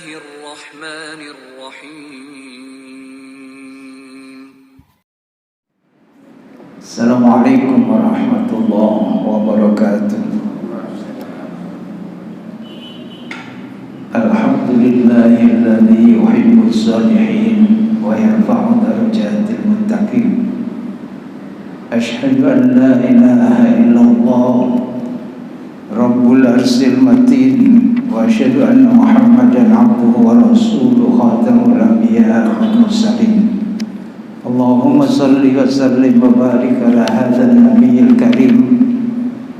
الرحمن الرحيم. السلام عليكم ورحمة الله وبركاته. الحمد لله الذي يحب الصالحين ويرفع درجات المتقين. أشهد أن لا إله إلا الله رب العرش المتين، وأشهد أن محمدا عبده ورسوله خاتم الأنبياء والمرسلين. اللهم صل وسلم وبارك على هذا النبي الكريم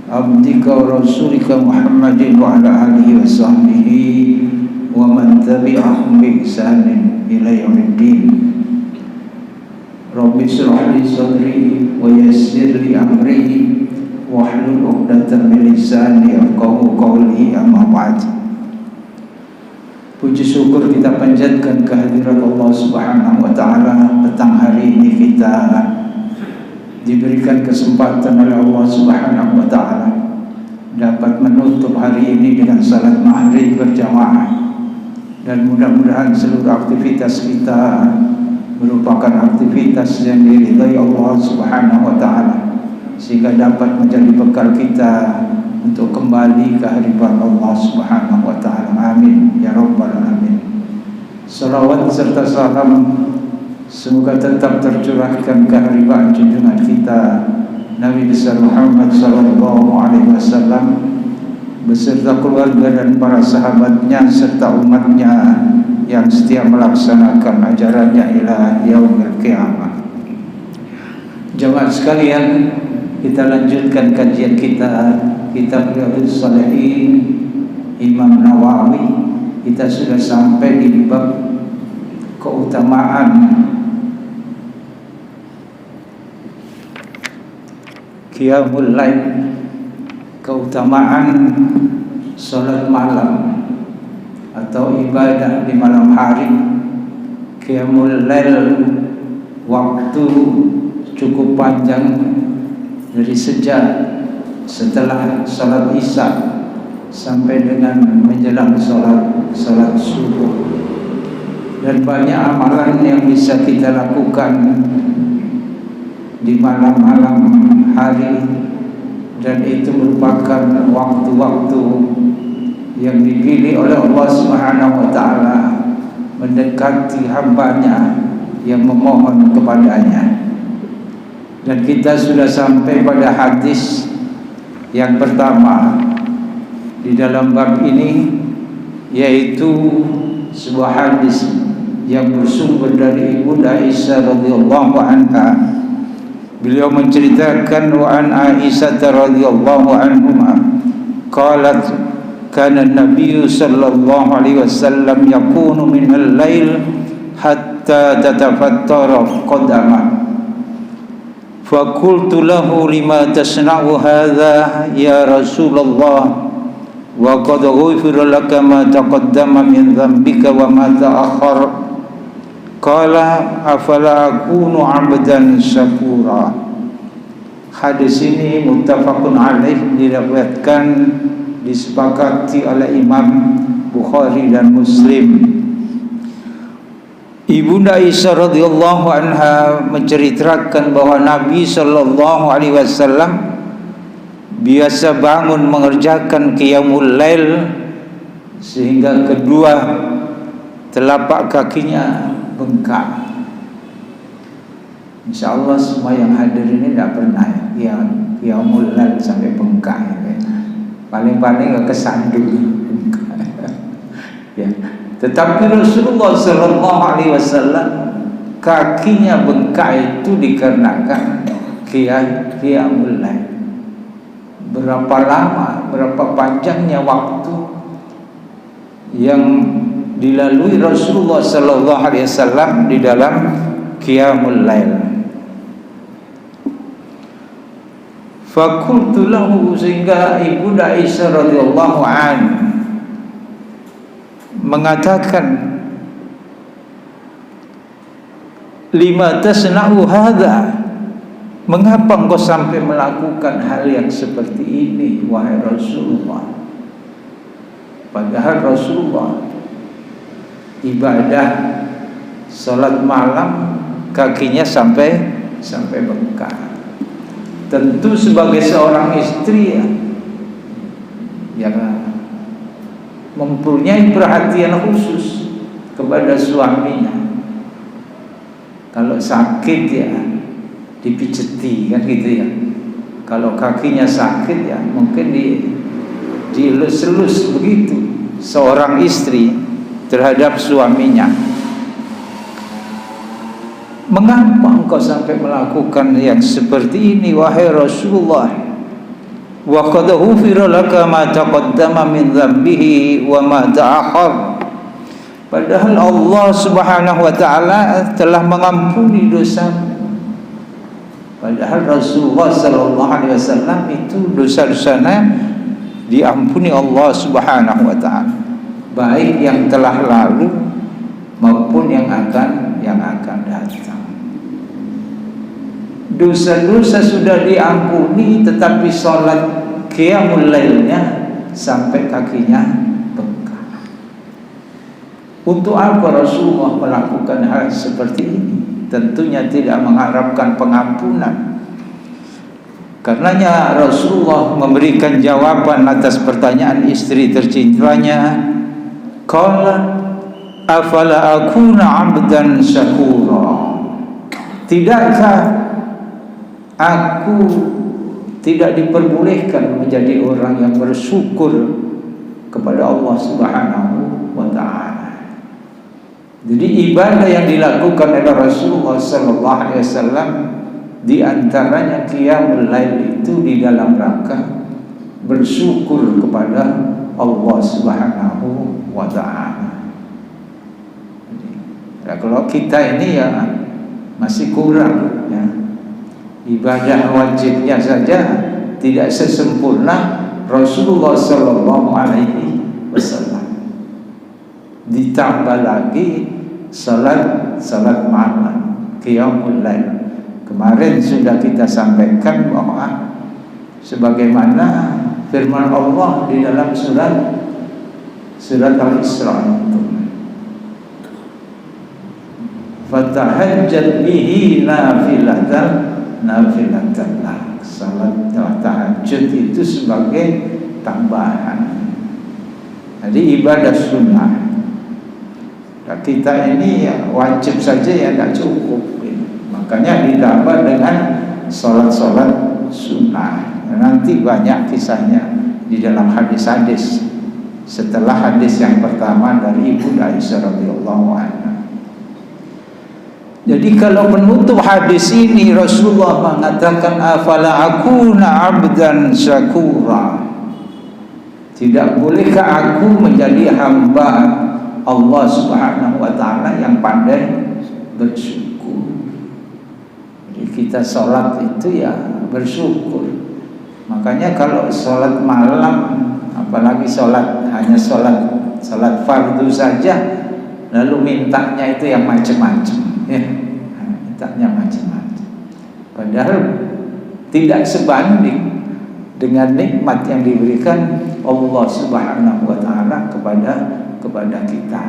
عبدك ورسولك محمد وعلى آله وصحبه ومن تبعهم بإحسان إلى يوم الدين. رب اشرح لي صدري ويسر لي أمري واحلل عقدة من lisani yafqahu qawli, amma ba'd. Puji syukur kita panjatkan kehadirat Allah Subhanahu wa taala. Petang hari ini kita diberikan kesempatan oleh Allah Subhanahu wa taala dapat menutup hari ini dengan salat maghrib berjamaah, dan mudah-mudahan seluruh aktivitas kita merupakan aktivitas yang diridhai Allah Subhanahu wa taala, sehingga dapat menjadi bekal kita untuk kembali ke hadirat Allah Subhanahu wa taala. Amin ya rabbal alamin. Salawat serta salam semoga tetap tercurahkan ke hadirat junjungan kita Nabi besar Muhammad sallallahu alaihi wasallam beserta keluarga dan para sahabatnya serta umatnya yang setia melaksanakan ajarannya ila yaumil qiyamah. Jemaah sekalian, kita lanjutkan kajian kita kitab Riyadhus Shalihin Imam Nawawi. Kita sudah sampai di bab keutamaan Qiyamul Lail, keutamaan salat malam atau ibadah di malam hari. Qiyamul Lail waktu cukup panjang, dari sejak setelah salat isya sampai dengan menjelang salat subuh, dan banyak amalan yang bisa kita lakukan di malam-malam hari, dan itu merupakan waktu-waktu yang dipilih oleh Allah Subhanahu wa taala mendekati hambanya yang memohon kepadanya. Dan kita sudah sampai pada hadis yang pertama di dalam bab ini, yaitu sebuah hadis yang bersumber dari Ibunda Aisyah radhiyallahu anha. Beliau menceritakan, wa an Aisyah radhiyallahu anha qalat kana an-nabiy sallallahu alaihi wasallam yakunu min al-lail hatta tatafattara qadamah. Fakultu lahu lima tasna'u hadha ya Rasulullah wa qad ghufira laka ma taqaddama min dhanbika wa ma ta'akhkhar. Qala afala akunu 'abdan syakura. Hadis ini muttafaqun alaih, diriwayatkan disepakati oleh Imam Bukhari dan Muslim. Ibunda Aisyah radhiyallahu anha menceritakan bahwa Nabi sallallahu alaihi wasallam biasa bangun mengerjakan qiyamul lail sehingga kedua telapak kakinya bengkak. Insyaallah semua yang hadir ini tidak pernah qiyamul lail sampai bengkak. Paling-paling kesandung. Ya. Tetapi Rasulullah sallallahu alaihi wasallam kakinya bengkak itu dikarenakan qiyamul lail. Berapa lama, berapa panjangnya waktu yang dilalui Rasulullah sallallahu alaihi wasallam di dalam qiyamul lail. Fakultu lahu, sehingga Ibunda Aisyah radhiyallahu anha mengatakan, lima tasna'u hadha, mengapa engkau sampai melakukan hal yang seperti ini wahai Rasulullah? Padahal Rasulullah ibadah sholat malam kakinya sampai bengkak. Tentu sebagai seorang istri yang mempunyai perhatian khusus kepada suaminya. Kalau sakit ya dipijeti kan gitu ya. Kalau kakinya sakit ya mungkin dielus-elus begitu seorang istri terhadap suaminya. Mengapa engkau sampai melakukan yang seperti ini wahai Rasulullah? Wa qad ghufira laka ma taqaddama min dhanbihi wa ma ta'akhkhar. Padahal Allah Subhanahu wa taala telah mengampuni dosa. Padahal Rasulullah sallallahu alaihi wasallam itu dosa-dosanya diampuni Allah Subhanahu wa taala, baik yang telah lalu maupun yang akan datang. Dosa-dosa sudah diampuni, tetapi sholat qiyamul lailnya sampai kakinya bengkak. Untuk apa Rasulullah melakukan hal seperti ini? Tentunya tidak mengharapkan pengampunan. Karenanya Rasulullah memberikan jawaban atas pertanyaan istri tercintanya. Qala afala akuna 'abdan syakura. Tidakkah aku tidak diperbolehkan menjadi orang yang bersyukur kepada Allah Subhanahu wa taala. Jadi ibadah yang dilakukan oleh Rasulullah sallallahu alaihi wasallam di antaranya qiyamul lail itu di dalam rangka bersyukur kepada Allah Subhanahu wa taala. Nah, kalau kita ini ya masih kurang ya. Ibadah wajibnya saja tidak sesempurna Rasulullah sallallahu alaihi wasallam. Ditambah lagi salat malam, qiyamul lail. Kemarin sudah kita sampaikan bahwa sebagaimana firman Allah di dalam surat Al-Isra itu, fatahajjat bihi nafilatan lah. Salat tahajud itu sebagai tambahan. Jadi ibadah sunnah. Nah, kita ini ya wajib saja ya tidak cukup. Makanya ditambah dengan salat-salat sunnah. Nanti banyak kisahnya di dalam hadis-hadis. Setelah hadis yang pertama dari Ibu Aisyah radhiyallahu anha. Jadi kalau penutup hadis ini Rasulullah mengatakan afala akuna 'abdan syakura. Tidak bolehkah aku menjadi hamba Allah Subhanahu wa taala yang pandai bersyukur. Jadi kita sholat itu ya bersyukur. Makanya kalau sholat malam, apalagi hanya sholat fardu saja, lalu mintanya itu yang macam-macam. Ya, mintanya macam-macam. Padahal tidak sebanding dengan nikmat yang diberikan Allah Subhanahu wa taala kepada kita.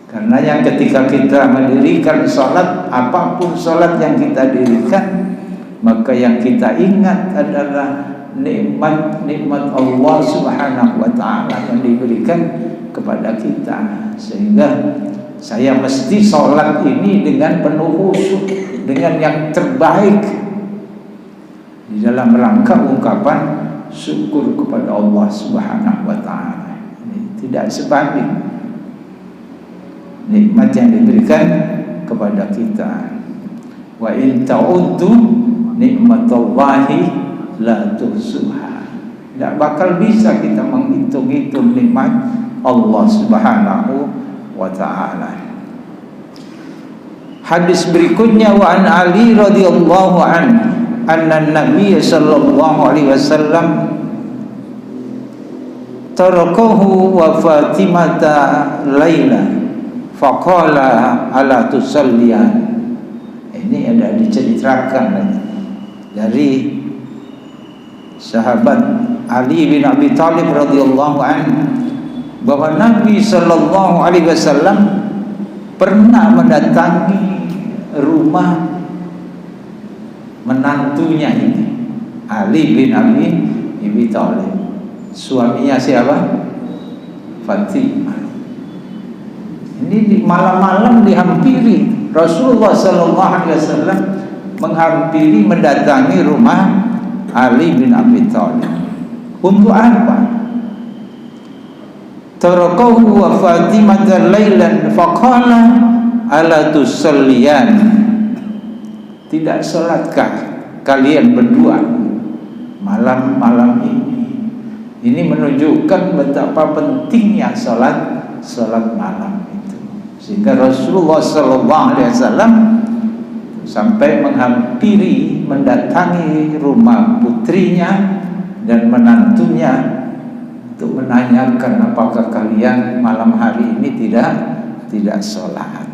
Karena yang ketika kita mendirikan salat, apapun salat yang kita dirikan, maka yang kita ingat adalah nikmat Allah Subhanahu wa taala yang diberikan kepada kita. Sehingga saya mesti sholat ini dengan penuh khusyuk, dengan yang terbaik di dalam rangka ungkapan syukur kepada Allah Subhanahu wa taala. Tidak sebanding nikmat yang diberikan kepada kita. Wa in ta'uddu nikmatallahi la tuhsuha. Tidak bakal bisa kita menghitung-hitung nikmat Allah Subhanahu wa ta'ala. Hadis berikutnya, wa an Ali radhiyallahu anhu anna Nabi sallallahu alaihi wasallam tarakahu wa Fatimata laila faqala ala tusalliyan. Ini ada diceritakan dari sahabat Ali bin Abi Thalib radhiyallahu anhu. bahwa Nabi Sallallahu Alaihi Wasallam pernah mendatangi rumah menantunya ini, Ali bin Abi Thalib. Suaminya siapa? Fatimah. Ini di malam-malam dihampiri Rasulullah Sallallahu Alaihi Wasallam, menghampiri, mendatangi rumah Ali bin Abi Thalib. Untuk apa? Tarakahu wa Fatimah lailan faqala ala tusalliyan. Tidak salatkah kalian berdua malam-malam ini? Ini menunjukkan betapa pentingnya salat malam itu. Sehingga Rasulullah sallallahu alaihi wasallam sampai menghampiri, mendatangi rumah putrinya dan menantunya untuk menanyakan apakah kalian malam hari ini tidak sholat.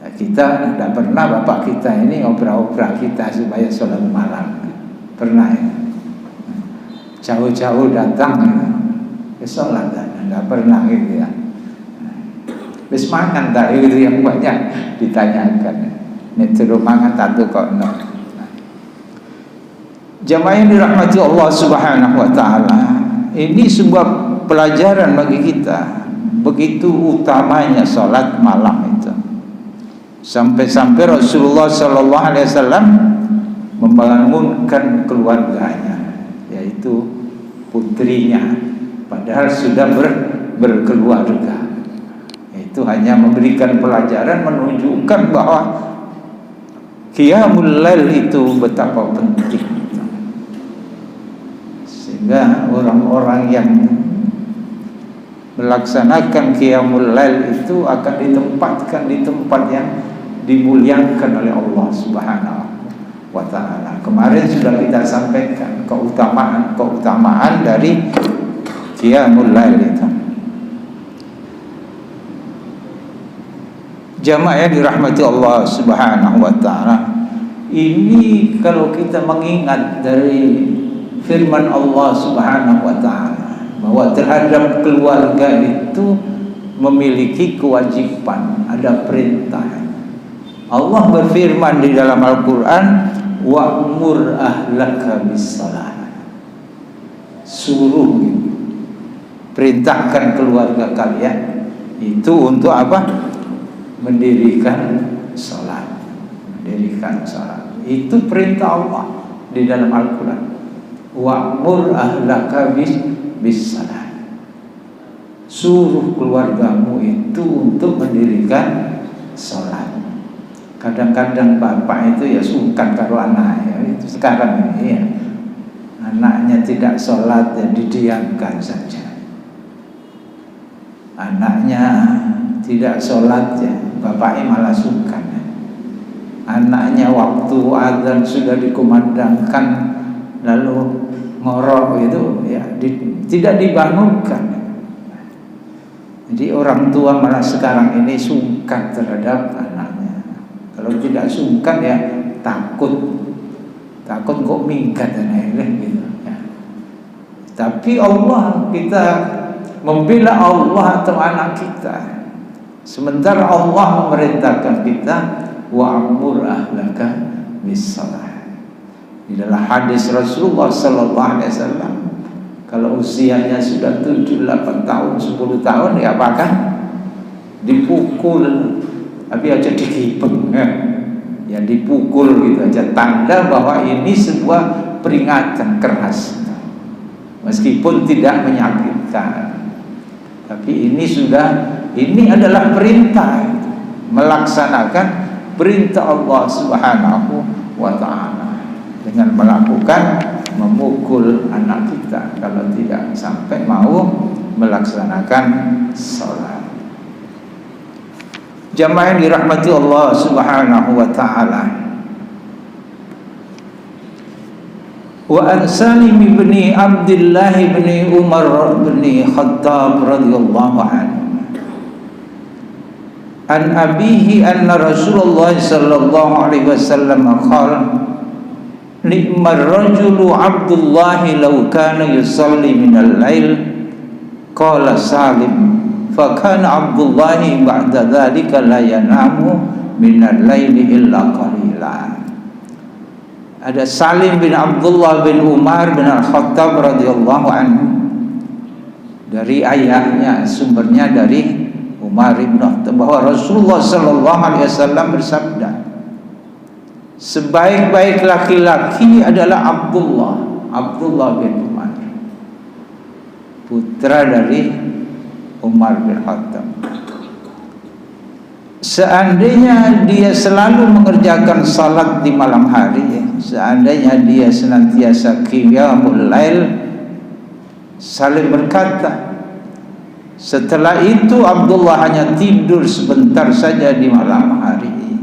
Nah, kita tidak pernah, bapak kita ini obrak-obrak kita supaya sholat malam. Pernah ya? Jauh-jauh datang ke sholat, tidak pernah gitu ya. Wis mangan tak itu yang banyak ditanyakan. Nek terus mangan tak kok no. Jamaah yang dirahmati Allah Subhanahu wa taala, ini sebuah pelajaran bagi kita. Begitu utamanya salat malam itu. Sampai-sampai Rasulullah sallallahu alaihi wasallam membangunkan keluarganya, yaitu putrinya, padahal sudah berkeluarga. Itu hanya memberikan pelajaran, menunjukkan bahwa qiyamul lail itu betapa penting. Sehingga orang-orang yang melaksanakan qiyamul lail itu akan ditempatkan di tempat yang dimuliakan oleh Allah Subhanahu wa taala. Kemarin sudah kita sampaikan keutamaan dari qiyamul lail itu. Jamaah yang dirahmati Allah Subhanahu wa taala, ini kalau kita mengingat dari firman Allah Subhanahu wa taala bahwa terhadap keluarga itu memiliki kewajiban, ada perintah. Allah berfirman di dalam Al-Qur'an, wa'mur ahlaka bis-shalah. Suruh, perintahkan keluarga kalian itu untuk apa? Mendirikan salat. Mendirikan salat. Itu perintah Allah di dalam Al-Qur'an. Wa'mur ahlaka bis-shalah. Suruh keluargamu itu untuk mendirikan salat. Kadang-kadang bapak itu ya sungkan karo anaknya. Itu sekarang ini ya, anaknya tidak sholat ya didiamkan saja. Anaknya tidak sholat ya bapaknya malah sungkan. Anaknya waktu azan sudah dikumandangkan lalu ngorok itu ya tidak dibangunkan. Jadi orang tua malah sekarang ini sungkan terhadap anaknya. Kalau tidak sungkan ya takut kok minggat dan lain-lain gitu ya. Tapi Allah, kita membela Allah atau anak kita, sementara Allah memerintahkan kita wa'mur ahlaka bis-shalah. Di dalam hadis Rasulullah sallallahu alaihi wasallam, kalau usianya sudah 7, 8 tahun, 10 tahun ya apakah dipukul, tapi aja dikipeng ya dipukul gitu aja, tanda bahwa ini sebuah peringatan keras meskipun tidak menyakitkan, tapi ini adalah perintah, melaksanakan perintah Allah Subhanahu wa ta'ala dengan melakukan memukul anak kita kalau tidak sampai mau melaksanakan sholat. Jamaah yang dirahmati Allah Subhanahu wa ta'ala. Wa an Salim bin Abdullah bin Umar bin Khattab radhiyallahu anhu an abihi anna Rasulullah sallallahu alaihi wasallam qala ni'mar rajulu Abdullah law kana yusalli minal lail Qala Salim, fa kana Abdullah ba'da dzalika la yanamu minal laili illa qalila. Ada Salim bin Abdullah bin Umar bin Al-Khattab radhiyallahu anhu, dari ayahnya, sumbernya dari Umar bin Khattab, bahwa Rasulullah sallallahu alaihi wasallam bersabda, sebaik-baik laki-laki adalah Abdullah bin Umar, putra dari Umar bin Khattab. Seandainya dia selalu mengerjakan salat di malam hari, seandainya dia senantiasa qiyamul lail, Salim berkata, setelah itu Abdullah hanya tidur sebentar saja di malam hari.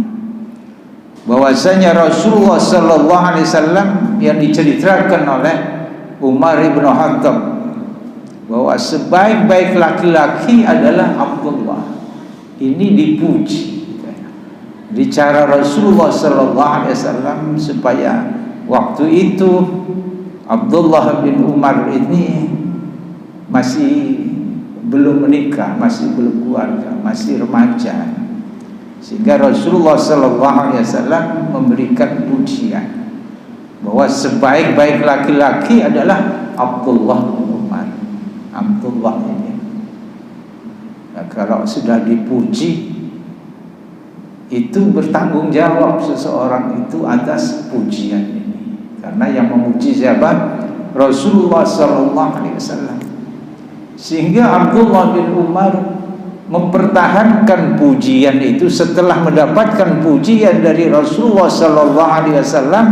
Bahwasanya Rasulullah sallallahu alaihi wasallam yang diceritakan oleh Umar bin Khattab, bahwa sebaik-baik laki-laki adalah Abdullah. Ini dipuji di cara Rasulullah sallallahu alaihi wasallam, supaya waktu itu Abdullah bin Umar ini masih belum menikah, masih belum keluarga, masih remaja, sehingga Rasulullah sallallahu alaihi wasallam memberikan pujian bahwa sebaik-baik laki-laki adalah Abdullah bin Umar. Abdullah ini, nah, kalau sudah dipuji, itu bertanggung jawab seseorang itu atas pujian ini, karena yang memuji siapa? Rasulullah sallallahu alaihi wasallam. Sehingga Abdullah bin Umar mempertahankan pujian itu setelah mendapatkan pujian dari Rasulullah sallallahu alaihi wasallam.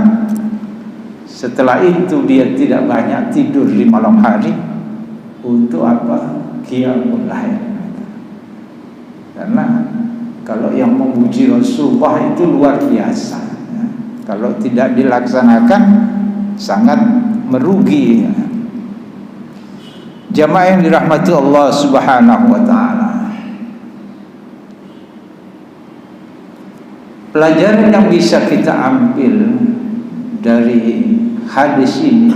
Setelah itu dia tidak banyak tidur di malam hari. Untuk apa? Qiyamul lail. Karena kalau yang memuji Rasulullah itu luar biasa, ya. Kalau tidak dilaksanakan sangat merugi, ya. Jamaah yang dirahmati Allah Subhanahu wa taala. Pelajaran yang bisa kita ambil dari hadis ini,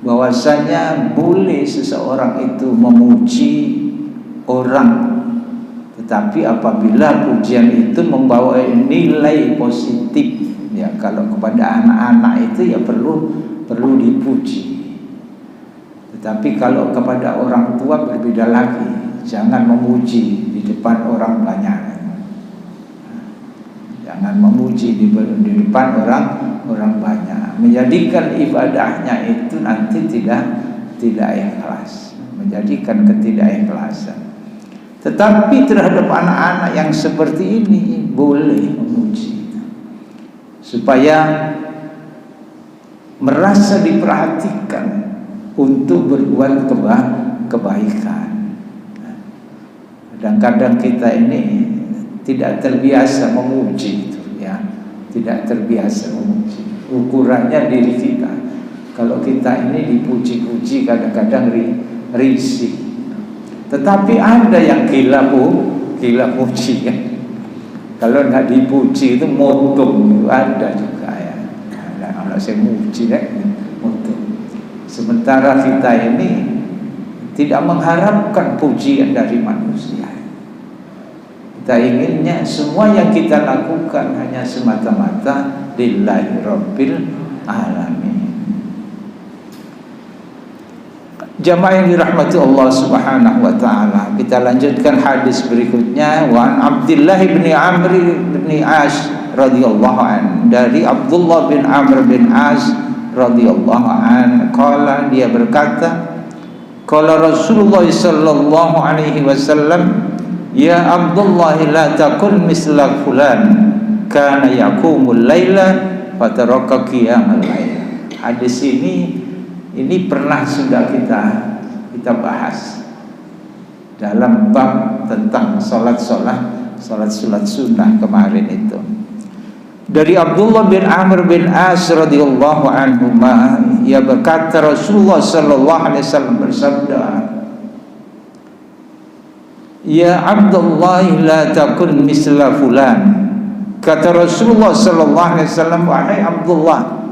bahwasanya boleh seseorang itu memuji orang, tetapi apabila pujian itu membawa nilai positif, ya, kalau kepada anak-anak itu ya perlu dipuji. Tetapi kalau kepada orang tua berbeda lagi, jangan memuji di depan orang banyak. Jangan memuji di depan orang banyak, menjadikan ibadahnya itu nanti tidak ikhlas, menjadikan ketidakikhlasan. Tetapi terhadap anak-anak yang seperti ini boleh memuji, supaya merasa diperhatikan untuk berbuat kebaikan. Kadang-kadang kita ini tidak terbiasa memuji itu, ya, tidak terbiasa memuji. Ukurannya diri kita. Kalau kita ini dipuji-puji kadang-kadang risih. Tetapi ada yang gila puji, kan? Kalau nggak dipuji itu motung, ada juga, ya. Kalau saya muji, ya, motung. Sementara kita ini tidak mengharapkan pujian dari manusia. Kita inginnya semua yang kita lakukan hanya semata-mata lillahi rabbil alamin. Jamaah yang dirahmati Allah Subhanahu wa taala, kita lanjutkan hadis berikutnya. Wa Abdullah bin Amr bin As radhiyallahu anhu, dari Abdullah bin Amr bin As radhiyallahu anhu, qala, dia berkata, qala Rasulullah sallallahu alaihi wasallam, ya Abdullah la takun misla fulan kana yaqumul laila fataraka qiyamul lail. Hadis ini pernah sudah kita bahas dalam bab tentang salat sunnah kemarin itu. Dari Abdullah bin Amr bin As radhiyallahu anhu, ia berkata, Rasulullah sallallahu alaihi wasallam bersabda, ya Abdullah la takun misla fulan. Kata Rasulullah sallallahu alaihi wasallam, wahai Abdullah,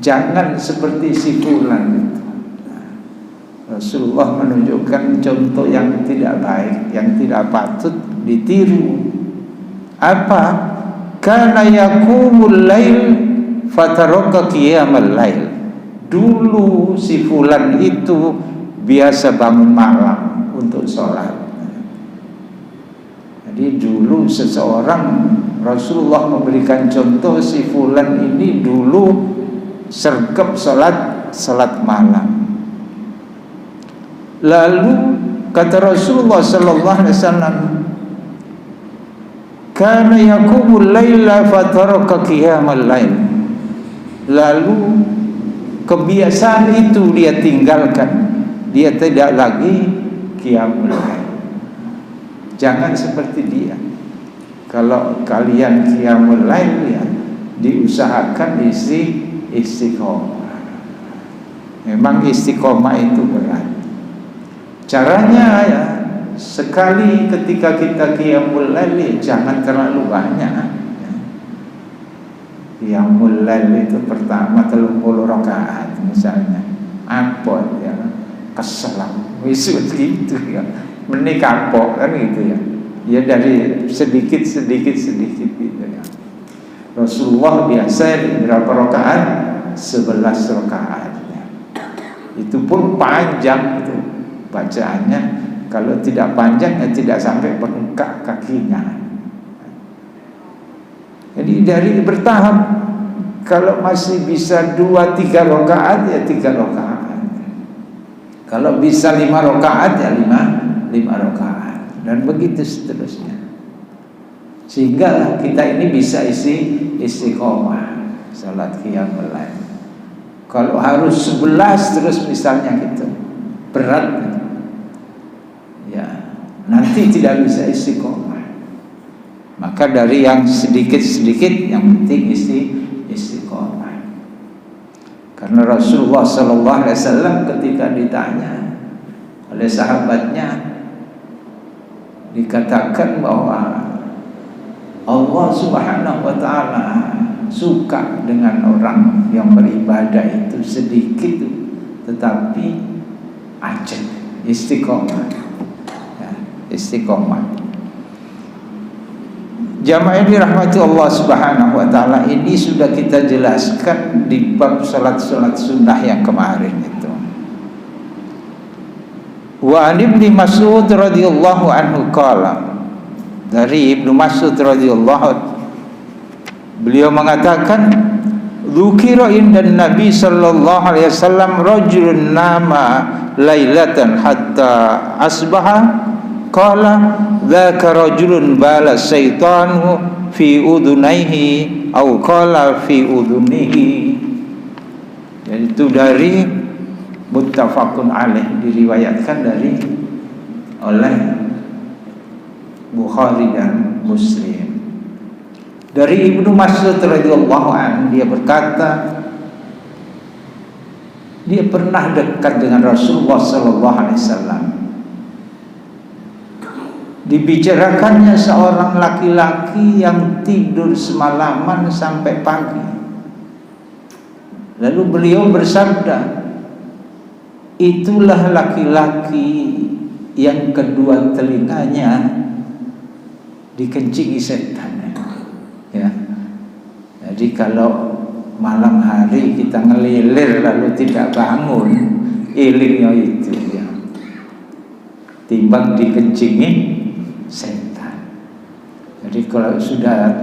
jangan seperti si fulan itu. Rasulullah menunjukkan contoh yang tidak baik, yang tidak patut ditiru. Apa? Kana yaqumul lail fataraka qiyamal lail. Dulu si fulan itu biasa bangun malam untuk sholat. Jadi dulu seseorang, Rasulullah memberikan contoh, si fulan ini dulu sergap salat malam. Lalu kata Rasulullah sallallahu alaihi wasallam, kana yaqumul laila fataraka qiyamal lail. Lalu kebiasaan itu dia tinggalkan, dia tidak lagi qiyamul lail. Jangan seperti dia. Kalau kalian qiyamul lail, ya diusahakan istiqomah. Memang istiqomah itu berat. Caranya ya, sekali ketika kita qiyamul lail, jangan terlalu banyak. Qiyamul lail itu pertama 30 rakaat misalnya. Apa ya? Keselam. Wis gitu ya. Meni kapok kan gitu ya. Ya dari sedikit gitu ya. Rasulullah biasa berapa rakaat? 11 rakaat ya. Itu pun panjang itu bacaannya. Kalau tidak panjang ya tidak sampai bengkak kakinya. Jadi dari bertahap. Kalau masih bisa 2-3 rakaat ya 3 rakaat. Kalau bisa 5 rakaat ya 5 rakaat. Dan begitu seterusnya. Sehingga kita ini bisa istiqomah salat qiyamul lail. Kalau harus 11 terus misalnya gitu, berat gitu. Ya, nanti tidak bisa istiqomah. Maka dari yang sedikit-sedikit, yang penting istiqomah. Karena Rasulullah sallallahu alaihi wasallam ketika ditanya oleh sahabatnya, dikatakan bahwa Allah Subhanahu wa taala suka dengan orang yang beribadah itu sedikit tetapi ajak, istiqomah. Ya, istiqomah. Jamaah yang dirahmati Allah Subhanahu wa taala, ini sudah kita jelaskan di bab salat sunnah yang kemarin itu. Wa an Ibnu Mas'ud radhiyallahu anhu qala, dari Ibnu Mas'ud radhiyallahu, beliau mengatakan, dzukira indan Nabi sallallahu alaihi wasallam rajulun nama lailatan hatta asbaha qala dzaka rajulun bala syaitanu fi udunaihi au qala fi udunihi. Jadi itu dari muttafaqun alaih, diriwayatkan dari oleh Bukhari dan Muslim. Dari Ibnu Mas'ud radhiyallahu anhu, dia berkata, dia pernah dekat dengan Rasulullah sallallahu alaihi wasallam. Dibicarakannya seorang laki-laki yang tidur semalaman sampai pagi. Lalu beliau bersabda, itulah laki-laki yang kedua telinganya dikencingi setan. Ya. Jadi kalau malam hari kita ngelilir lalu tidak bangun, ilingnya itu ya, timbang dikencingi setan. Jadi kalau sudah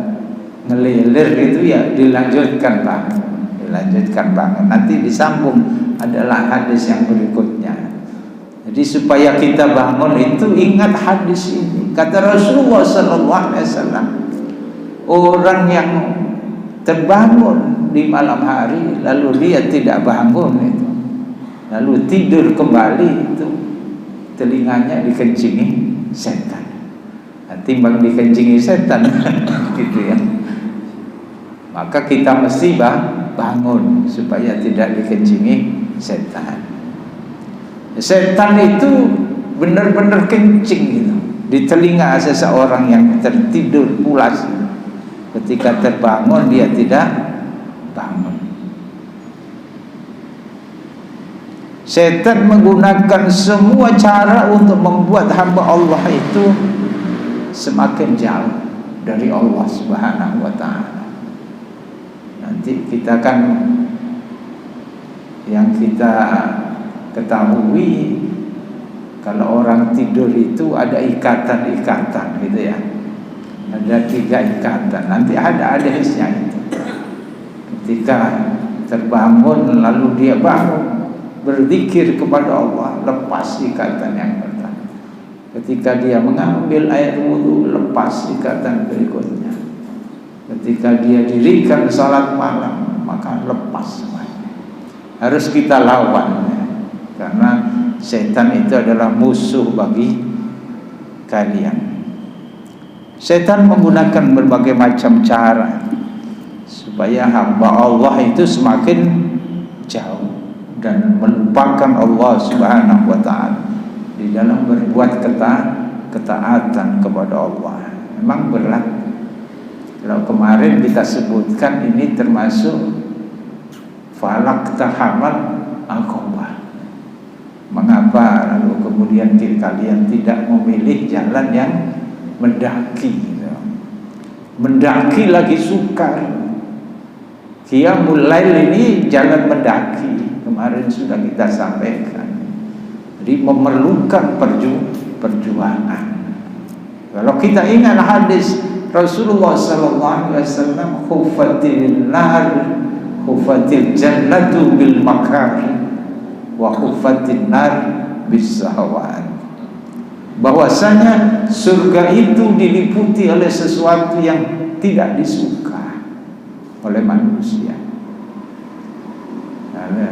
ngelilir itu ya dilanjutkan bangun. Nanti disambung adalah hadis yang berikutnya. Jadi supaya kita bangun itu ingat hadis ini. Kata Rasulullah sallallahu alaihi wasallam, orang yang terbangun di malam hari lalu dia tidak bangun itu, lalu tidur kembali, itu telinganya dikencingi setan. Timbang dikencingi setan gitu ya. Maka kita mesti bangun supaya tidak dikencingi setan. Setan itu benar-benar kencing gitu di telinga seseorang yang tertidur pulas. Ketika terbangun dia tidak bangun. Setan menggunakan semua cara untuk membuat hamba Allah itu semakin jauh dari Allah Subhanahu wa ta'ala. Nanti kita kan yang kita ketahui, kalau orang tidur itu ada ikatan-ikatan gitu ya. Ada 3 ikatan. Nanti ada hadisnya itu. Ketika terbangun lalu dia bangun berzikir kepada Allah, lepas ikatan yang pertama. Ketika dia mengambil air wudu, lepas ikatan berikutnya. Ketika dia dirikan salat malam, maka lepas semuanya. Harus kita lawan, karena setan itu adalah musuh bagi kalian. Setan menggunakan berbagai macam cara supaya hamba Allah itu semakin jauh dan melupakan Allah Subhanahu wa ta'ala di dalam berbuat ketaatan kepada Allah. Memang berat. Kalau kemarin kita sebutkan ini termasuk falak tahamal aqabah. Mengapa lalu kemudian kalian tidak memilih jalan yang mendaki? Mendaki lagi sukar. Qiyamul lail ini jalan mendaki. Kemarin sudah kita sampaikan. Jadi memerlukan perjuangan. Kalau kita ingat hadis Rasulullah sallallahu alaihi wasallam, khufatil nar khufatil jannatu bil makari wa khufatil nar bis sahawat. Bahwasanya surga itu diliputi oleh sesuatu yang tidak disuka oleh manusia.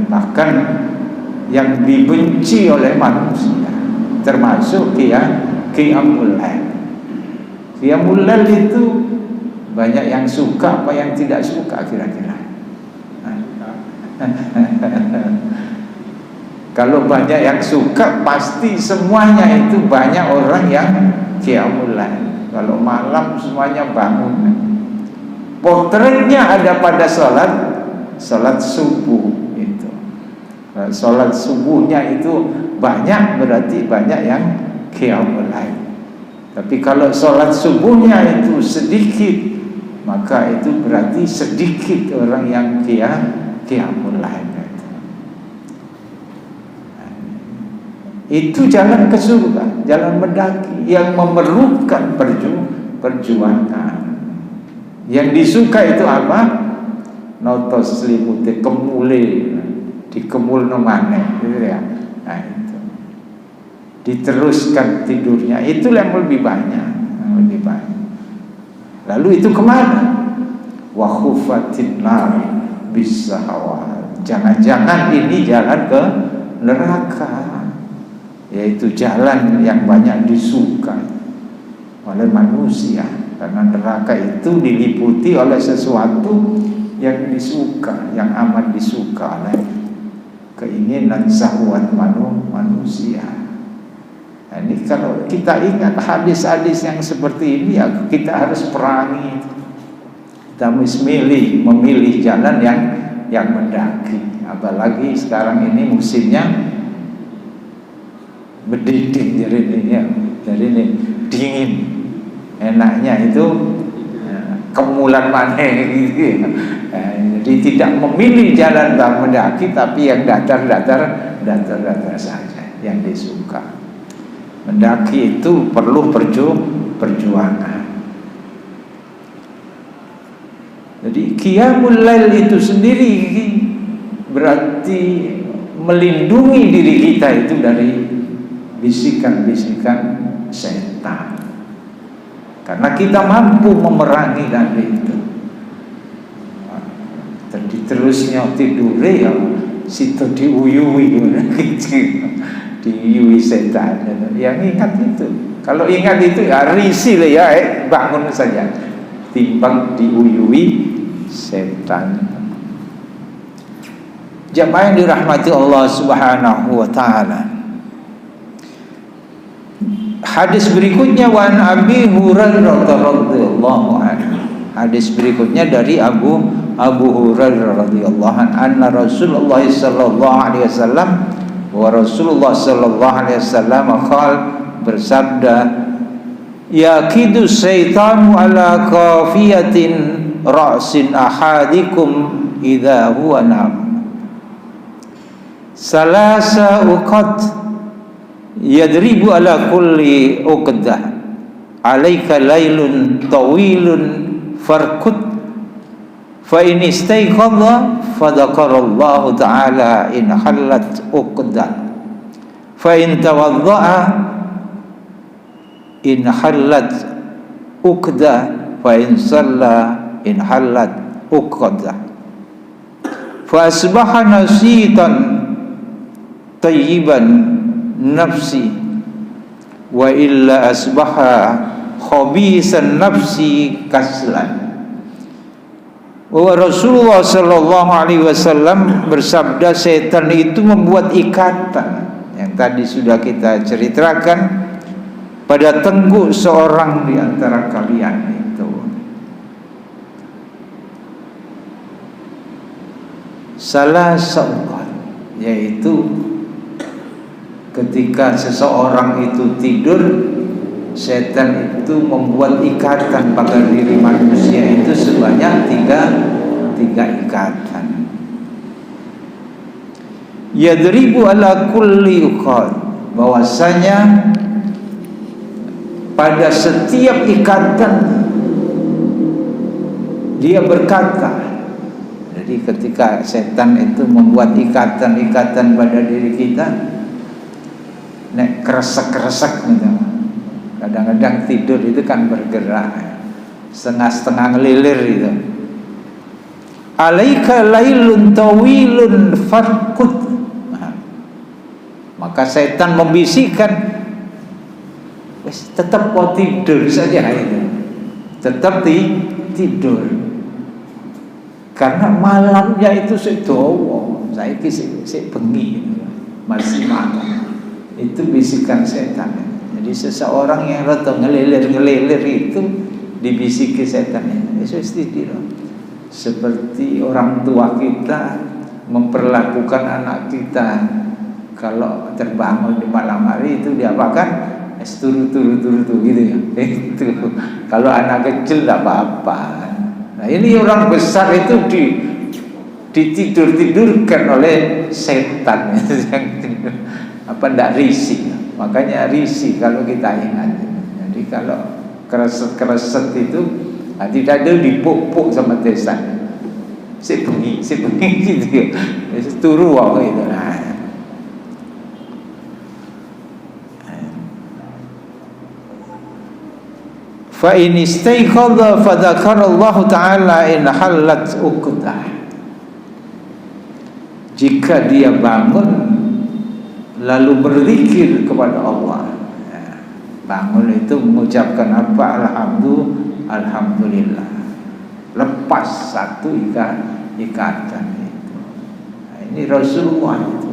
Bahkan yang dibenci oleh manusia, termasuk qiyamul lail. Qiyamul lail itu banyak yang suka apa yang tidak suka kira-kira. Kalau banyak yang suka, pasti semuanya itu banyak orang yang qiyamul lail. Kalau malam semuanya bangun. Potretnya ada pada salat subuh. Salat subuhnya itu banyak, berarti banyak yang qiyamul lail. Tapi kalau salat subuhnya itu sedikit, maka itu berarti sedikit orang yang qiyamul lail. Itu jalan ke surga, jalan mendaki yang memerlukan perjuangan. Yang disuka itu apa? Notos selimute kemule, dikemul nomane, gitu ya. Nah, itu diteruskan tidurnya, itu yang lebih banyak, Lalu itu kemana? Wa khufatin nar bisahawat. Jangan-jangan ini jalan ke neraka, yaitu jalan yang banyak disukai oleh manusia. Karena neraka itu diliputi oleh sesuatu yang disuka, yang amat disuka oleh keinginan syahwat manusia. Nah, ini kalau kita ingat hadis-hadis yang seperti ini, ya kita harus perangi. Kita memilih jalan yang mendaki. Apalagi sekarang ini musimnya berdingin, jadi ini dingin. Enaknya itu kemulan maneh gitu. Jadi tidak memilih jalan mendaki, tapi yang datar saja yang disuka. Mendaki itu perlu perjuangan. Jadi qiyamul lail itu sendiri berarti melindungi diri kita itu dari bisikan-bisikan setan. Karena kita mampu memerangi dari itu. Terusnya tidur ya, situ diuyui gitu, diuyui setan. Yang ingat itu. Kalau ingat itu ya risih lah ya, bangun saja. Timbang diuyui setan. Jamaah yang dirahmati Allah Subhanahu wa ta'ala. Hadis berikutnya wa an Abi Hurairah radhiyallahu anhu. Hadis berikutnya dari Abu Hurairah radhiyallahu anhu, anna Rasulullah sallallahu alaihi wasallam Wa Rasulullah sallallahu alaihi wasallam bersabda, yaqidu syaitanu ala qafiyatin ra'sin ahadikum idza huwa nam. Salasa uqad yadribu ala kulli uqdah. Alaika lailun tawilun farkut fa in istayqadha fadzakarallahu ta'ala in halat uqdah fa in tawadda'a in halat uqdah fa in shalla in halat uqdah fa asbaha nasitan tayyiban nafsi wa illa asbaha khabisan nafsi kaslan. Wa Rasulullah sallallahu alaihi wasallam bersabda, setan itu membuat ikatan yang tadi sudah kita ceritakan pada tengkuk seorang di antara kalian itu. Salah seorang, yaitu ketika seseorang itu tidur, setan itu membuat ikatan pada diri manusia itu sebanyak tiga ikatan. Yadribu ala kulli uqad, bahwasanya pada setiap ikatan dia berkata. Jadi ketika setan itu membuat ikatan-ikatan pada diri kita, nek kresek-kresek gitu. Kadang-kadang tidur itu kan bergerak, setengah-setengah ngelilir itu. Alaika lailun tawilun farkut. Maka setan membisikkan, tetap kau tidur saja itu, tetap tidur. Karena malamnya itu sedowo, saya kisi bengi masih malam. Itu bisikan setan. Jadi seseorang yang rata ngelilir itu dibisiki setan itu istilah. Seperti orang tua kita memperlakukan anak kita kalau terbangun di malam hari itu diapakan? Turu gitu ya. Itu kalau anak kecil tidak apa-apa. Nah ini orang besar itu ditidur-tidurkan oleh setan yang apa ndak risih. Makanya risih kalau kita ingat. Jadi kalau kereset itu tidak ada dipuk-puk sama setan. Si bengi gitu ya. Turu wae itu. Fa in istayqadha fa dzakarallahu ta'ala in halat uqdah. Jika dia bangun lalu berzikir kepada Allah, bangun itu mengucapkan apa? Alhamdulillah, lepas satu ikatan itu. Nah, ini Rasulullah itu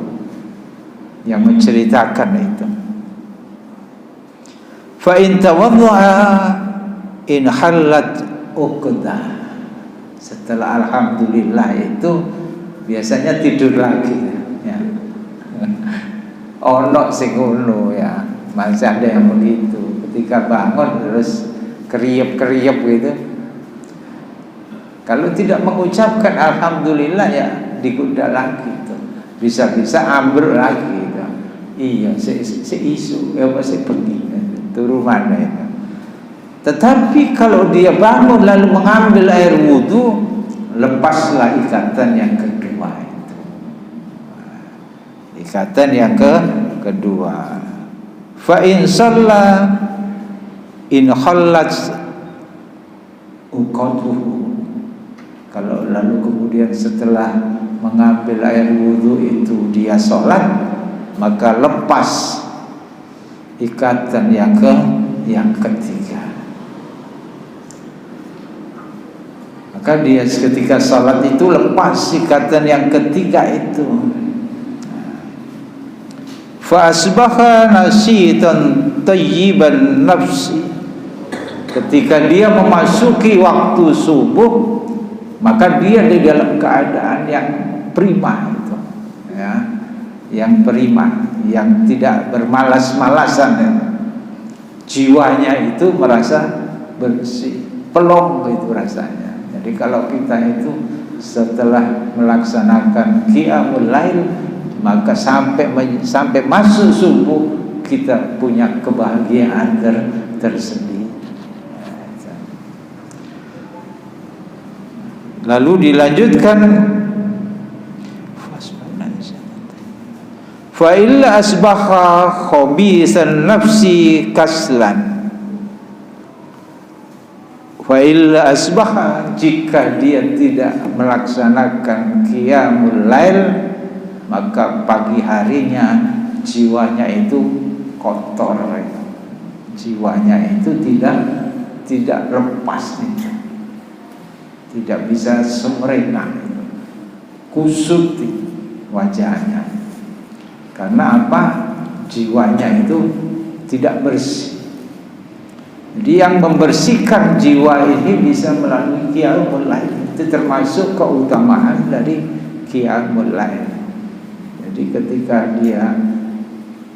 yang menceritakan itu. Fa in tawadda'a in halat uqdah. Setelah alhamdulillah itu biasanya tidur lagi ya. Ono sing ngono ya, masih ada yang begitu. Ketika bangun terus kriep-kriep gitu. Kalau tidak mengucapkan alhamdulillah ya digoda lagi tuh. Bisa-bisa ambruk lagi gitu. Iya, isu ya masih pergi turu mana itu. Tetapi kalau dia bangun lalu mengambil air wudu, lepaslah ikatan yang kedua itu. Ikatan yang kedua. Fa in shalla in khallat uqatuhu. Kalau lalu kemudian setelah mengambil air wudu itu dia sholat, maka lepas ikatan yang ketiga. Maka dia ketika sholat itu lepas ikatan yang ketiga itu. Fa asbaha nasitan tayyiban nafsi. Ketika dia memasuki waktu subuh, maka dia di dalam keadaan yang prima itu, ya, yang beriman, yang tidak bermalas-malasan ya. Jiwanya itu merasa bersih, pelong itu rasanya. Jadi kalau kita itu setelah melaksanakan qiyamul lail, maka sampai masuk subuh kita punya kebahagiaan tersendiri. Lalu dilanjutkan, fa illa asbaha khabisan nafsi kaslan. Fa illa asbaha, jika dia tidak melaksanakan qiyamul lail, maka pagi harinya jiwanya itu kotor, jiwanya itu tidak lepas, tidak bisa semerena, kusut wajahnya. Karena apa? Jiwanya itu tidak bersih. Jadi yang membersihkan jiwa ini bisa melalui qiyamul lail. Itu termasuk keutamaan dari qiyamul lail. Jadi ketika dia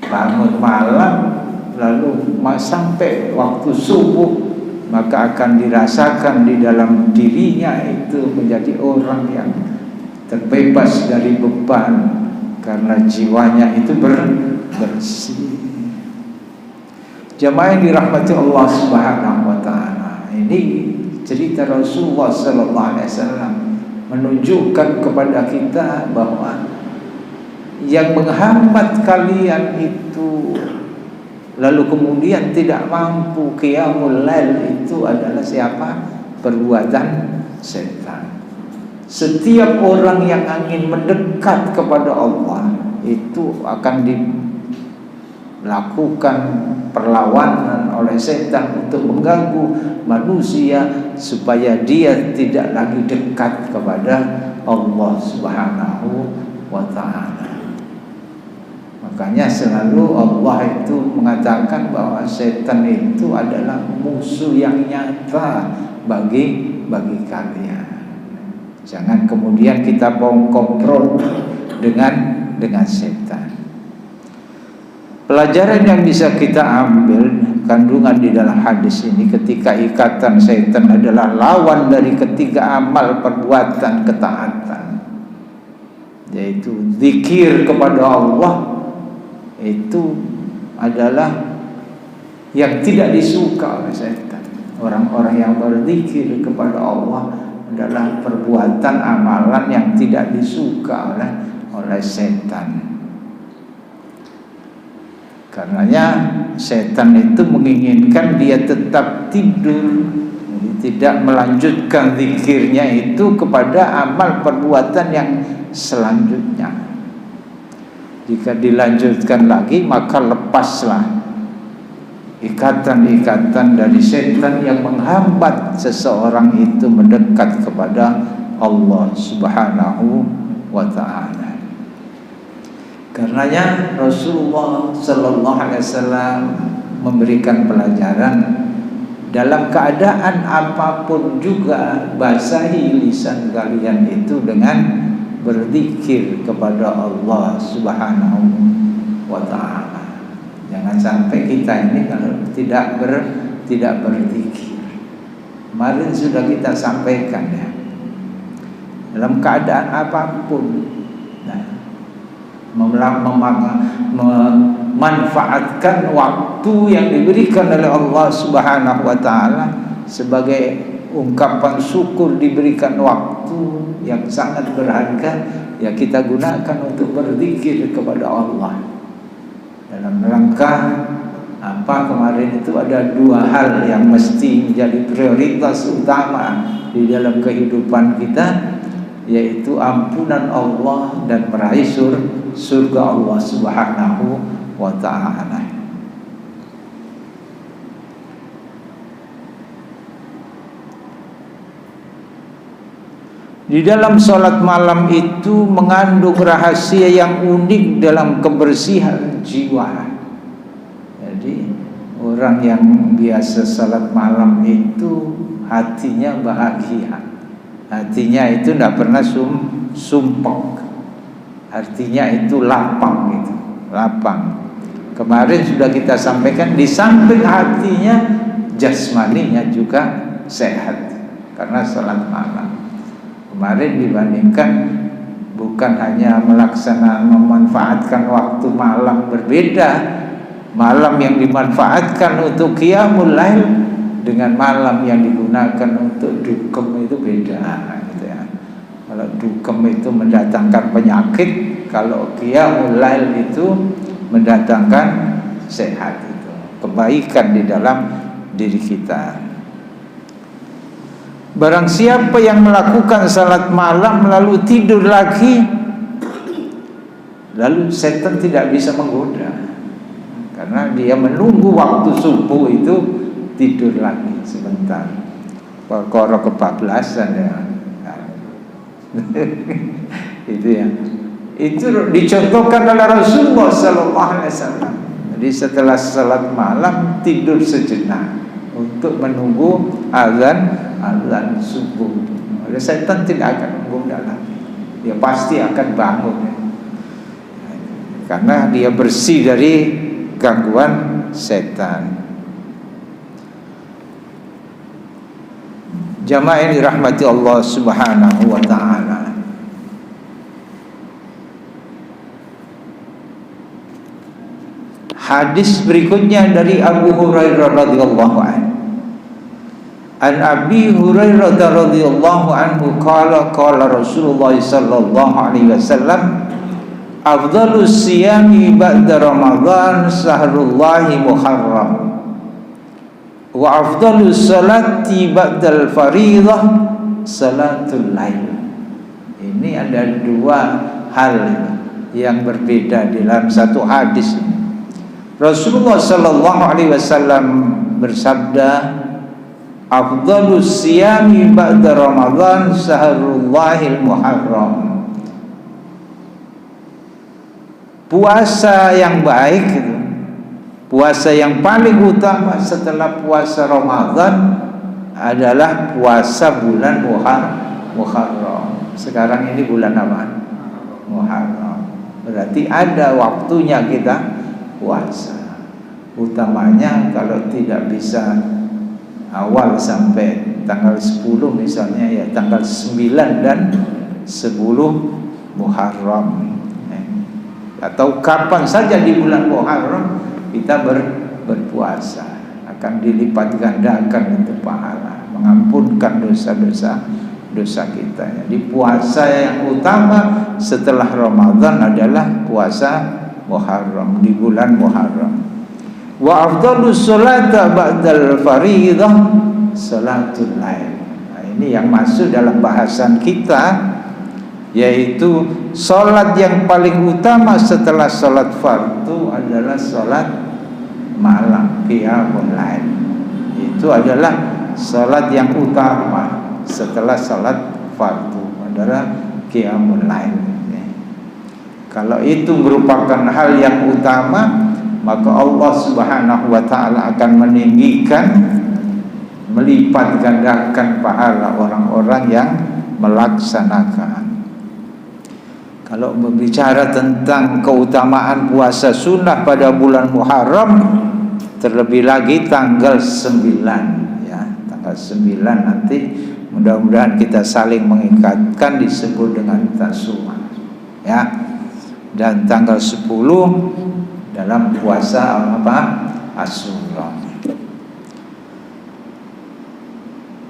bangun malam lalu sampai waktu subuh, maka akan dirasakan di dalam dirinya itu menjadi orang yang terbebas dari beban, karena jiwanya itu bersih. Jamaah yang dirahmati Allah Subhanahu wa taala, ini cerita Rasulullah sallallahu alaihi wasallam menunjukkan kepada kita bahwa yang menghambat kalian itu lalu kemudian tidak mampu qiyamul lail itu adalah siapa? Perbuatan setan. Setiap orang yang ingin mendekat kepada Allah itu akan dilakukan perlawanan oleh setan untuk mengganggu manusia supaya dia tidak lagi dekat kepada Allah Subhanahu wa ta'ala. Makanya selalu Allah itu mengatakan bahwa setan itu adalah musuh yang nyata bagi kalian. Jangan kemudian kita mau kompromi dengan setan. Pelajaran yang bisa kita ambil kandungan di dalam hadis ini, ketika ikatan setan adalah lawan dari ketiga amal perbuatan ketaatan, yaitu zikir kepada Allah, itu adalah yang tidak disuka oleh setan. Orang-orang yang berzikir kepada Allah adalah perbuatan amalan yang tidak disuka oleh setan. Karenanya setan itu menginginkan dia tetap tidur, tidak melanjutkan zikirnya itu kepada amal perbuatan yang selanjutnya. Jika dilanjutkan lagi, maka lepaslah ikatan-ikatan dari setan yang menghambat seseorang itu mendekat kepada Allah Subhanahu wa ta'ala. Karenanya Rasulullah sallallahu alaihi wasallam memberikan pelajaran, dalam keadaan apapun juga basahi lisan kalian itu dengan berzikir kepada Allah Subhanahu wa ta'ala. Jangan sampai kita ini kalau tidak berzikir. Kemarin sudah kita sampaikan ya, dalam keadaan apapun, memanfaatkan waktu yang diberikan oleh Allah Subhanahu wa ta'ala sebagai ungkapan syukur diberikan waktu yang sangat berharga, ya kita gunakan untuk berzikir kepada Allah. Dalam rangka apa, kemarin itu ada dua hal yang mesti menjadi prioritas utama di dalam kehidupan kita, yaitu ampunan Allah dan meraih surga Allah Subhanahu wa ta'ala. Di dalam sholat malam itu mengandung rahasia yang unik dalam kebersihan jiwa. Jadi orang yang biasa sholat malam itu hatinya bahagia, hatinya itu tidak pernah sumpek. artinya itu lapang gitu, lapang. Kemarin sudah kita sampaikan, di samping hatinya, jasmaninya juga sehat karena salat malam. Kemarin dibandingkan bukan hanya memanfaatkan waktu malam berbeda, malam yang dimanfaatkan untuk qiyamul lail dengan malam yang digunakan untuk dukem itu beda gitu ya. Kalau dukem itu mendatangkan penyakit, kalau qiyamul lail itu mendatangkan sehat, itu kebaikan di dalam diri kita. Barang siapa yang melakukan salat malam lalu tidur lagi, lalu setan tidak bisa menggoda, karena dia menunggu waktu subuh itu tidur lagi sebentar. Perkara kebablasan ya. Itu ya. Itu dicontohkan oleh Rasulullah sallallahu alaihi wasallam. Jadi setelah salat malam tidur sejenak untuk menunggu azan subuh. Oleh setan tidak akan menggoda lagi. Dia pasti akan bangun. Karena dia bersih dari gangguan setan. Jamaah yang dirahmati Allah Subhanahu wa taala. Hadis berikutnya dari Abu Hurairah radhiyallahu anhu. An Abi Hurairah radhiyallahu anhu qala Rasulullah sallallahu alaihi wasallam, afdhalus siyami ba'da Ramadan sahrullahi Muharram, wa afdhalus salati ba'dal fariidhah salatul lail. Ini ada dua hal yang berbeda dalam satu hadis. Rasulullah sallallahu alaihi wasallam bersabda, afdhalus siyami ba'da Ramadan sahrullahil Muharram. Puasa yang baik itu, puasa yang paling utama setelah puasa Ramadan adalah puasa bulan Muharram. Sekarang ini bulan apa? Muharram. Berarti ada waktunya kita puasa. Utamanya kalau tidak bisa awal sampai tanggal 10 misalnya, ya tanggal 9 dan 10 Muharram, atau kapan saja di bulan Muharram kita berpuasa, akan dilipat gandakan untuk pahala, mengampunkan dosa-dosa kita. Jadi puasa yang utama setelah Ramadan adalah puasa Muharram, di bulan Muharram. Wa afdhalus sholata ba'dal fariidhah salatul lail. Nah, ini yang masuk dalam bahasan kita, yaitu sholat yang paling utama setelah sholat fardu adalah sholat malam, qiyamul lail. Itu adalah sholat yang utama setelah sholat fardu, adalah qiyamul lail. Kalau itu merupakan hal yang utama, maka Allah Subhanahu wa ta'ala akan meninggikan, melipat gandakan pahala orang-orang yang melaksanakan. Kalau berbicara tentang keutamaan puasa sunnah pada bulan Muharram, terlebih lagi tanggal 9 ya, tanggal 9 nanti mudah-mudahan kita saling mengikatkan, disebut dengan Tasu'a ya. Dan tanggal 10 dalam puasa apa? Asyura.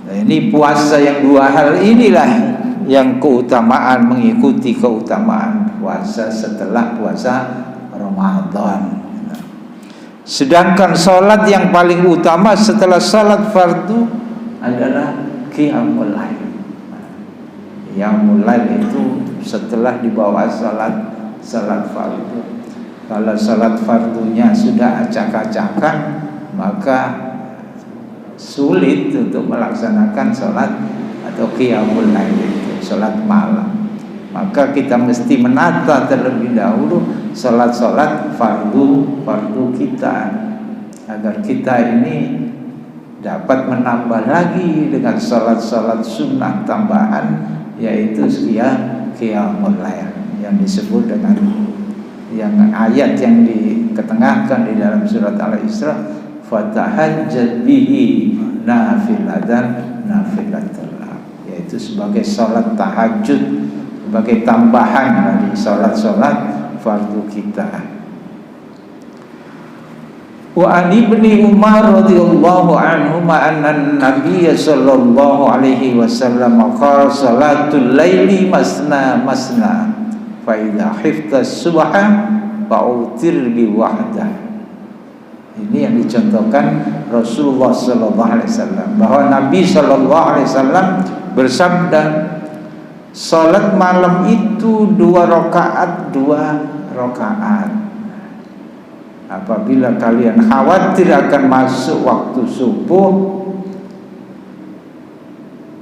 Nah, ini puasa yang dua hal inilah yang keutamaan, mengikuti keutamaan puasa setelah puasa Ramadan. Sedangkan sholat yang paling utama setelah sholat fardu adalah qiyamul lail. Qiyamul lail itu setelah di bawah sholat fardu. Kalau salat fardunya sudah acak-acakan, maka sulit untuk melaksanakan salat atau qiyamul lail itu, salat malam. Maka kita mesti menata terlebih dahulu salat-salat fardu kita, agar kita ini dapat menambah lagi dengan salat-salat sunnah tambahan, yaitu qiyamul lail. yang disebut dengan yang ayat yang diketengahkan di dalam surat Al-Isra, fatahajjat bihi nafilatan, yaitu sebagai salat tahajud, sebagai tambahan dari salat-salat fardu kita. Wa an ibni Umar radhiyallahu anhuma anna an-nabiy sallallahu alaihi wasallam qala salatul laili masna masna fa idza hifta subha fa'utir bi wahdah. Ini yang dicontohkan Rasulullah sallallahu alaihi wasallam, bahwa Nabi sallallahu alaihi wasallam bersabda, salat malam itu 2 rakaat. Apabila kalian khawatir akan masuk waktu subuh,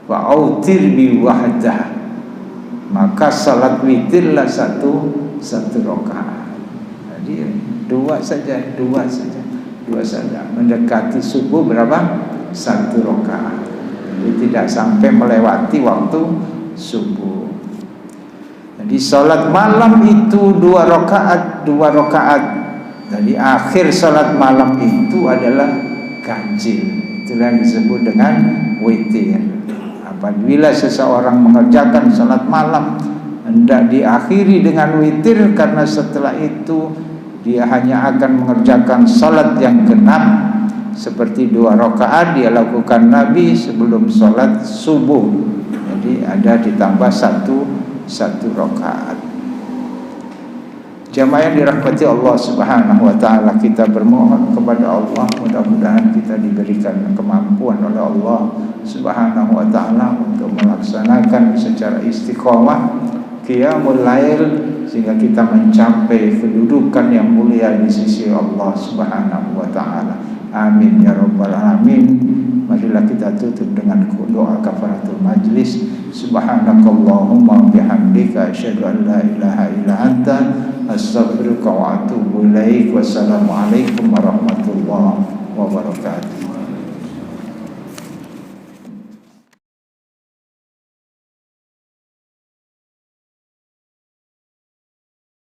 fa'utir bi wahdah, maka salat witirlah satu rakaat. Jadi dua saja. Mendekati subuh berapa? 1 rakaat. Jadi tidak sampai melewati waktu subuh. Jadi salat malam itu 2 rakaat. Jadi akhir salat malam itu adalah ganjil. Itulah yang disebut dengan witir. Apabila seseorang mengerjakan salat malam, hendak diakhiri dengan witir, karena setelah itu dia hanya akan mengerjakan salat yang genap. Seperti 2 rakaat dia lakukan Nabi sebelum salat subuh. Jadi ada ditambah satu rakaat. Jamaah yang dirahmati Allah Subhanahu wa taala, kita bermohon kepada Allah, mudah-mudahan kita diberikan kemampuan oleh Allah Subhanahu wa taala untuk melaksanakan secara istiqomah qiyamul lail, sehingga kita mencapai kedudukan yang mulia di sisi Allah Subhanahu wa taala. Amin ya rabbal alamin. Marilah kita tutup dengan doa kafaratul majlis. Subhanakallahumma bihamdika asyhadu an la ilaha illa anta astaghfiruka wa atubu ilaik. Wassalamualaikum warahmatullahi wabarakatuh.